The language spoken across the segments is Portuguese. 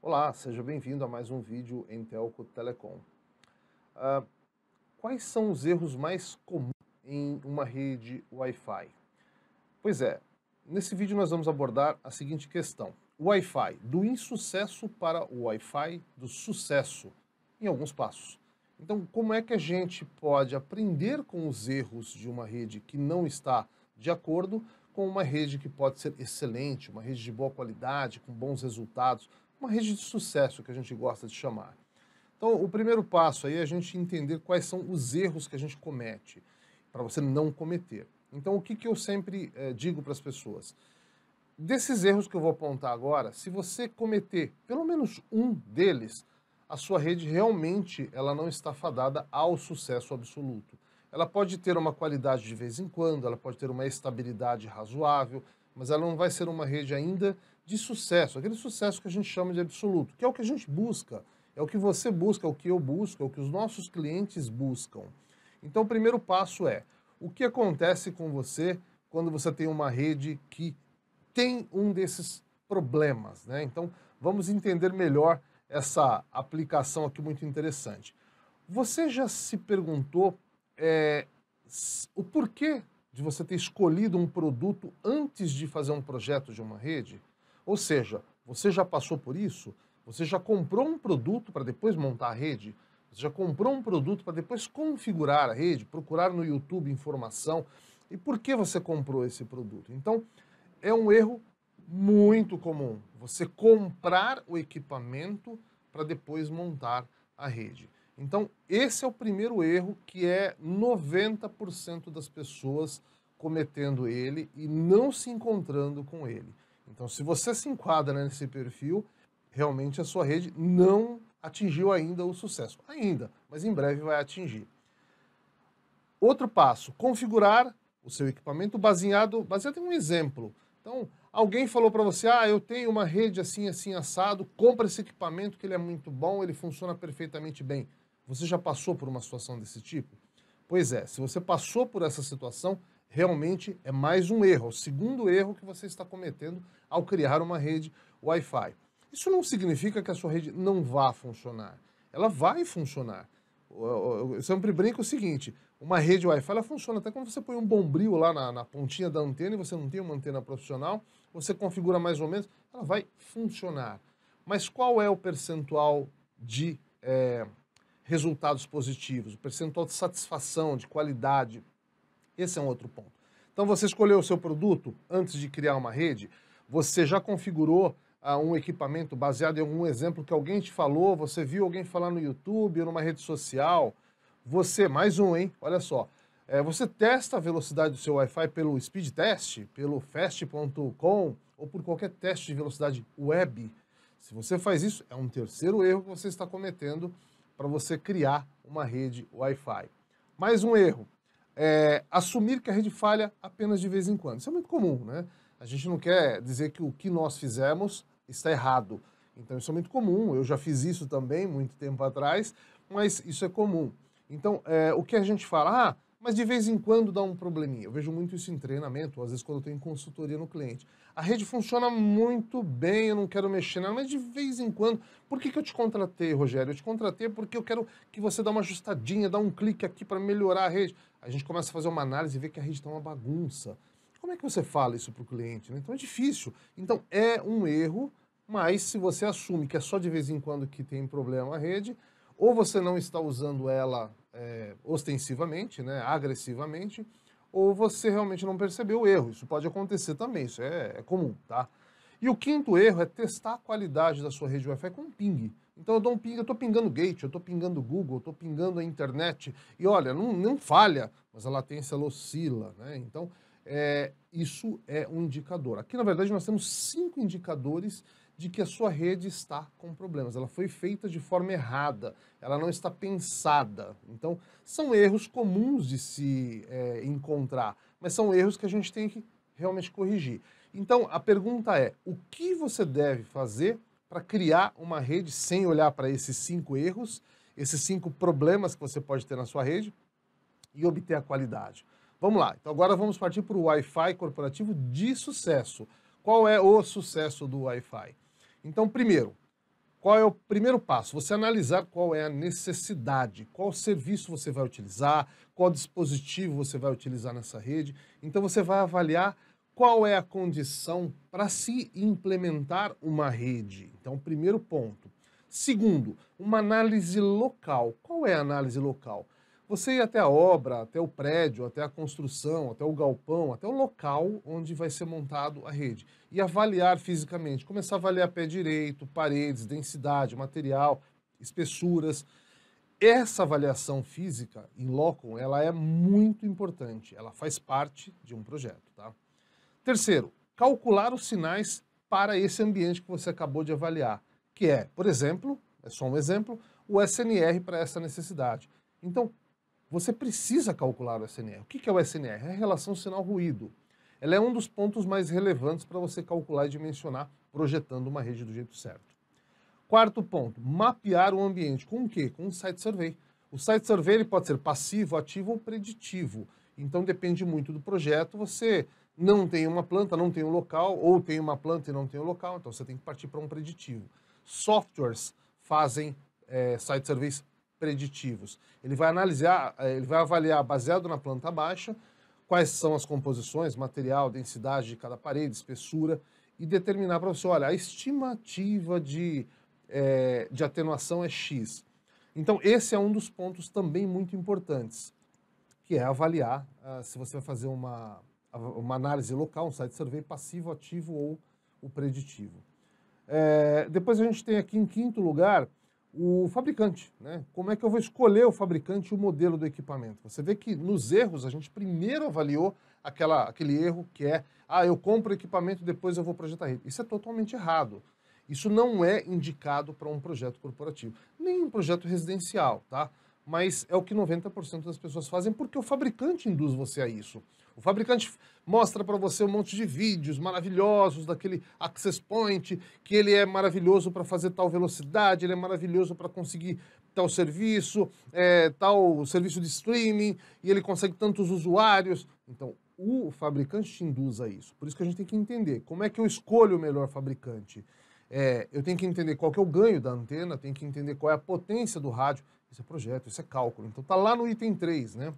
Olá, seja bem-vindo a mais um vídeo em Telco Telecom. Quais são os erros mais comuns em uma rede Wi-Fi? Pois é, nesse vídeo nós vamos abordar a seguinte questão. O Wi-Fi, do insucesso para o Wi-Fi do sucesso, em alguns passos. Então, como é que a gente pode aprender com os erros de uma rede que não está de acordo com uma rede que pode ser excelente, uma rede de boa qualidade, com bons resultados, uma rede de sucesso que a gente gosta de chamar? Então, o primeiro passo aí é a gente entender quais são os erros que a gente comete, para você não cometer. Então, o que eu sempre digo para as pessoas? Desses erros que eu vou apontar agora, se você cometer pelo menos um deles, a sua rede realmente ela não está fadada ao sucesso absoluto. Ela pode ter uma qualidade de vez em quando, ela pode ter uma estabilidade razoável, mas ela não vai ser uma rede ainda de sucesso, aquele sucesso que a gente chama de absoluto, que é o que a gente busca, é o que você busca, é o que eu busco, é o que os nossos clientes buscam. Então, o primeiro passo é, o que acontece com você quando você tem uma rede que tem um desses problemas, né? Então, vamos entender melhor essa aplicação aqui muito interessante. Você já se perguntou o porquê de você ter escolhido um produto antes de fazer um projeto de uma rede? Ou seja, você já passou por isso? Você já comprou um produto para depois montar a rede? Você já comprou um produto para depois configurar a rede, procurar no YouTube informação? E por que você comprou esse produto? Então, é um erro muito comum você comprar o equipamento para depois montar a rede. Então, esse é o primeiro erro que é 90% das pessoas cometendo ele e não se encontrando com ele. Então, se você se enquadra nesse perfil, realmente a sua rede não atingiu ainda o sucesso. Ainda, mas em breve vai atingir. Outro passo, configurar o seu equipamento baseado em um exemplo. Então, alguém falou para você, eu tenho uma rede assim, assim, assado, compra esse equipamento que ele é muito bom, ele funciona perfeitamente bem. Você já passou por uma situação desse tipo? Pois é, se você passou por essa situação, realmente é mais um erro, é o segundo erro que você está cometendo ao criar uma rede Wi-Fi. Isso não significa que a sua rede não vá funcionar. Ela vai funcionar. Eu sempre brinco o seguinte, uma rede Wi-Fi ela funciona até quando você põe um bombril lá na pontinha da antena e você não tem uma antena profissional, você configura mais ou menos, ela vai funcionar. Mas qual é o percentual de resultados positivos, o percentual de satisfação, de qualidade? Esse é um outro ponto. Então você escolheu o seu produto antes de criar uma rede, você já configurou um equipamento baseado em algum exemplo que alguém te falou, você viu alguém falar no YouTube ou numa rede social, você, mais um, hein? Olha só, você testa a velocidade do seu Wi-Fi pelo speed test, pelo fast.com ou por qualquer teste de velocidade web. Se você faz isso, é um terceiro erro que você está cometendo para você criar uma rede Wi-Fi. Mais um erro, assumir que a rede falha apenas de vez em quando. Isso é muito comum, né? A gente não quer dizer que o que nós fizemos está errado. Então isso é muito comum, eu já fiz isso também muito tempo atrás, mas isso é comum. Então, o que a gente fala, mas de vez em quando dá um probleminha. Eu vejo muito isso em treinamento, às vezes quando eu tenho consultoria no cliente. A rede funciona muito bem, eu não quero mexer nela, mas de vez em quando. Por que eu te contratei, Rogério? Eu te contratei porque eu quero que você dê uma ajustadinha, dá um clique aqui para melhorar a rede. A gente começa a fazer uma análise e vê que a rede está uma bagunça. Como é que você fala isso para o cliente, né? Então é difícil. Então é um erro, mas se você assume que é só de vez em quando que tem problema a rede, ou você não está usando ela ostensivamente, né, agressivamente, ou você realmente não percebeu o erro. Isso pode acontecer também, isso é comum, tá? E o quinto erro é testar a qualidade da sua rede Wi-Fi com ping. Então eu dou um ping, eu estou pingando Gate, eu estou pingando Google, eu estou pingando a internet, e olha, não falha, mas a latência ela oscila, né? Então, isso é um indicador. Aqui, na verdade, nós temos 5 indicadores de que a sua rede está com problemas. Ela foi feita de forma errada, ela não está pensada. Então, são erros comuns de se encontrar, mas são erros que a gente tem que realmente corrigir. Então, a pergunta é, o que você deve fazer para criar uma rede sem olhar para esses 5 erros, esses 5 problemas que você pode ter na sua rede e obter a qualidade? Vamos lá, então agora vamos partir para o Wi-Fi corporativo de sucesso. Qual é o sucesso do Wi-Fi? Então, primeiro, Qual é o primeiro passo? Você analisar qual é a necessidade, qual serviço você vai utilizar, qual dispositivo você vai utilizar nessa rede. Então você vai avaliar qual é a condição para se implementar uma rede. Então, primeiro ponto. Segundo, uma análise local. Qual é a análise local? Você ir até a obra, até o prédio, até a construção, até o galpão, até o local onde vai ser montado a rede. E avaliar fisicamente, começar a avaliar pé direito, paredes, densidade, material, espessuras. Essa avaliação física, em loco, ela é muito importante. Ela faz parte de um projeto, tá? Terceiro, calcular os sinais para esse ambiente que você acabou de avaliar, que é, por exemplo, é só um exemplo, o SNR para essa necessidade. Então, você precisa calcular o SNR. O que é o SNR? É a relação sinal-ruído. Ela é um dos pontos mais relevantes para você calcular e dimensionar projetando uma rede do jeito certo. Quarto ponto, mapear o ambiente. Com o quê? Com um site survey. O site survey ele pode ser passivo, ativo ou preditivo. Então depende muito do projeto. Você não tem uma planta, não tem um local, ou tem uma planta e não tem um local, então você tem que partir para um preditivo. Softwares fazem site surveys preditivos. Ele vai analisar, ele vai avaliar, baseado na planta baixa, quais são as composições, material, densidade de cada parede, espessura, e determinar para você, olha, a estimativa de atenuação é X. Então, esse é um dos pontos também muito importantes, que é avaliar se você vai fazer uma análise local, um site survey passivo, ativo ou o preditivo. Depois a gente tem aqui em quinto lugar o fabricante, né? Como é que eu vou escolher o fabricante e o modelo do equipamento? Você vê que nos erros a gente primeiro avaliou aquele erro que é, eu compro o equipamento e depois eu vou projetar a rede. Isso é totalmente errado. Isso não é indicado para um projeto corporativo, nem um projeto residencial, tá? Mas é o que 90% das pessoas fazem porque o fabricante induz você a isso. O fabricante mostra para você um monte de vídeos maravilhosos daquele access point, que ele é maravilhoso para fazer tal velocidade, ele é maravilhoso para conseguir tal serviço de streaming, e ele consegue tantos usuários. Então, o fabricante te induz a isso. Por isso que a gente tem que entender como é que eu escolho o melhor fabricante. Eu tenho que entender qual que é o ganho da antena, tenho que entender qual é a potência do rádio. Isso é projeto, isso é cálculo. Então tá lá no item 3, né?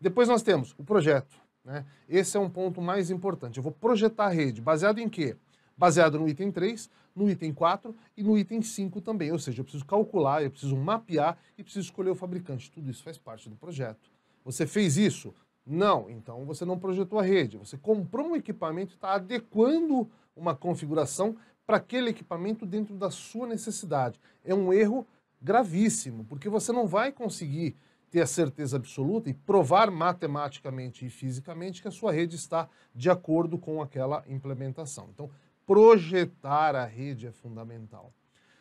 Depois nós temos o projeto, né? Esse é um ponto mais importante. Eu vou projetar a rede, baseado em quê? Baseado no item 3, no item 4 e no item 5 também. Ou seja, eu preciso calcular, eu preciso mapear e preciso escolher o fabricante. Tudo isso faz parte do projeto. Você fez isso? Não. Então você não projetou a rede. Você comprou um equipamento e está adequando uma configuração para aquele equipamento dentro da sua necessidade. É um erro gravíssimo, porque você não vai conseguir ter a certeza absoluta e provar matematicamente e fisicamente que a sua rede está de acordo com aquela implementação. Então, projetar a rede é fundamental.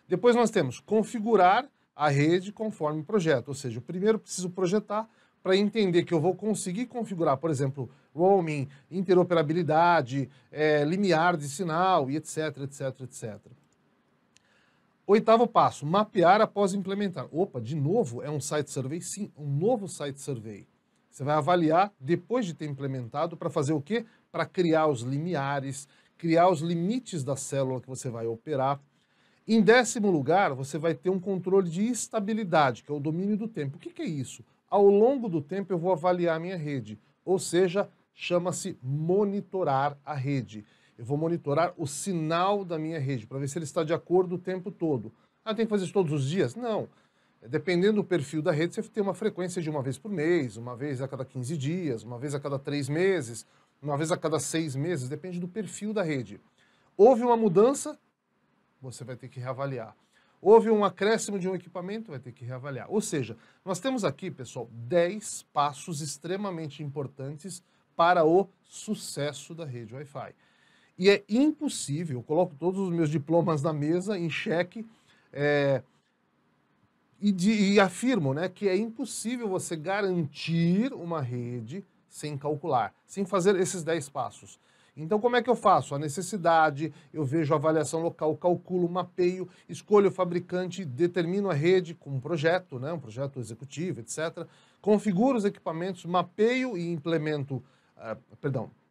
Depois nós temos configurar a rede conforme o projeto, ou seja, eu primeiro preciso projetar para entender que eu vou conseguir configurar, por exemplo, roaming, interoperabilidade, limiar de sinal e etc, etc, etc. Oitavo passo, mapear após implementar. Opa, de novo, é um site survey? Sim, um novo site survey. Você vai avaliar depois de ter implementado para fazer o quê? Para criar os limiares, criar os limites da célula que você vai operar. Em 10º lugar, você vai ter um controle de estabilidade, que é o domínio do tempo. O que é isso? Ao longo do tempo eu vou avaliar a minha rede, ou seja, chama-se monitorar a rede. Eu vou monitorar o sinal da minha rede, para ver se ele está de acordo o tempo todo. Tem que fazer isso todos os dias? Não. Dependendo do perfil da rede, você tem uma frequência de uma vez por mês, uma vez a cada 15 dias, uma vez a cada 3 meses, uma vez a cada 6 meses, depende do perfil da rede. Houve uma mudança, você vai ter que reavaliar. Houve um acréscimo de um equipamento, vai ter que reavaliar. Ou seja, nós temos aqui, pessoal, 10 passos extremamente importantes para o sucesso da rede Wi-Fi. E é impossível, eu coloco todos os meus diplomas na mesa, em xeque, e afirmo, né, que é impossível você garantir uma rede sem calcular, sem fazer esses 10 passos. Então, como é que eu faço? A necessidade, eu vejo a avaliação local, calculo, mapeio, escolho o fabricante, determino a rede com um projeto, né, um projeto executivo, etc. Configuro os equipamentos, mapeio e implemento,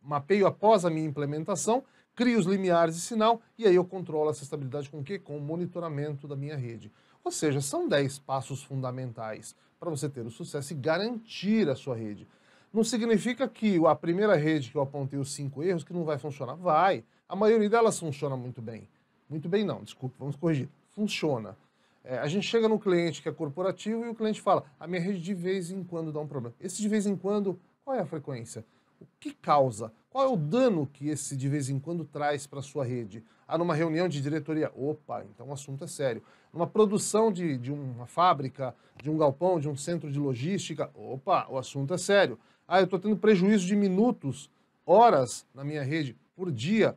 mapeio após a minha implementação, crio os limiares de sinal e aí eu controlo essa estabilidade com o quê? Com o monitoramento da minha rede. Ou seja, são 10 passos fundamentais para você ter o sucesso e garantir a sua rede. Não significa que a primeira rede que eu apontei os 5 erros que não vai funcionar. Vai. A maioria delas funciona muito bem. Muito bem não, desculpa, vamos corrigir. Funciona. A gente chega no cliente que é corporativo e o cliente fala, a minha rede de vez em quando dá um problema. Esse de vez em quando, qual é a frequência? O que causa? Qual é o dano que esse de vez em quando traz para a sua rede? Numa reunião de diretoria, opa, então o assunto é sério. Numa produção de uma fábrica, de um galpão, de um centro de logística, opa, o assunto é sério. Eu estou tendo prejuízo de minutos, horas na minha rede por dia,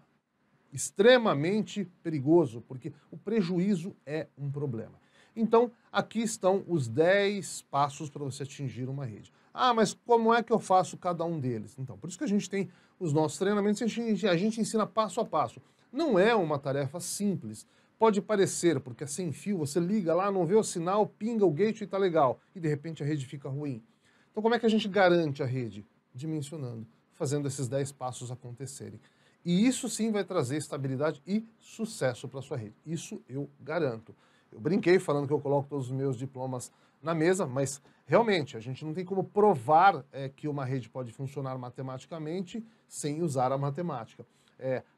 extremamente perigoso, porque o prejuízo é um problema. Então, aqui estão os 10 passos para você atingir uma rede. Mas como é que eu faço cada um deles? Então, por isso que a gente tem os nossos treinamentos, a gente ensina passo a passo. Não é uma tarefa simples. Pode parecer, porque é sem fio, você liga lá, não vê o sinal, pinga o gateway e está legal, e de repente a rede fica ruim. Então, como é que a gente garante a rede? Dimensionando, fazendo esses 10 passos acontecerem. E isso sim vai trazer estabilidade e sucesso para a sua rede. Isso eu garanto. Eu brinquei falando que eu coloco todos os meus diplomas na mesa, mas realmente a gente não tem como provar que uma rede pode funcionar matematicamente sem usar a matemática.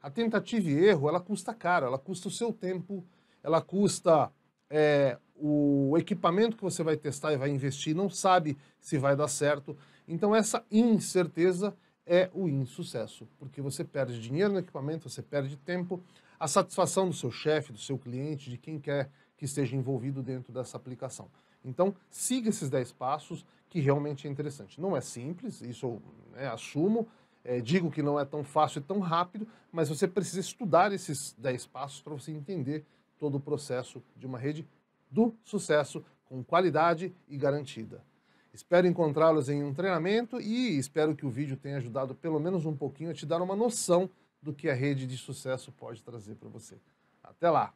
A tentativa e erro, ela custa caro, ela custa o seu tempo, ela custa o equipamento que você vai testar e vai investir, não sabe se vai dar certo. Então essa incerteza é o insucesso, porque você perde dinheiro no equipamento, você perde tempo, a satisfação do seu chefe, do seu cliente, de quem quer que esteja envolvido dentro dessa aplicação. Então, siga esses 10 passos, que realmente é interessante. Não é simples, isso eu assumo, digo que não é tão fácil e tão rápido, mas você precisa estudar esses 10 passos para você entender todo o processo de uma rede do sucesso, com qualidade e garantida. Espero encontrá-los em um treinamento e espero que o vídeo tenha ajudado pelo menos um pouquinho a te dar uma noção do que a rede de sucesso pode trazer para você. Até lá!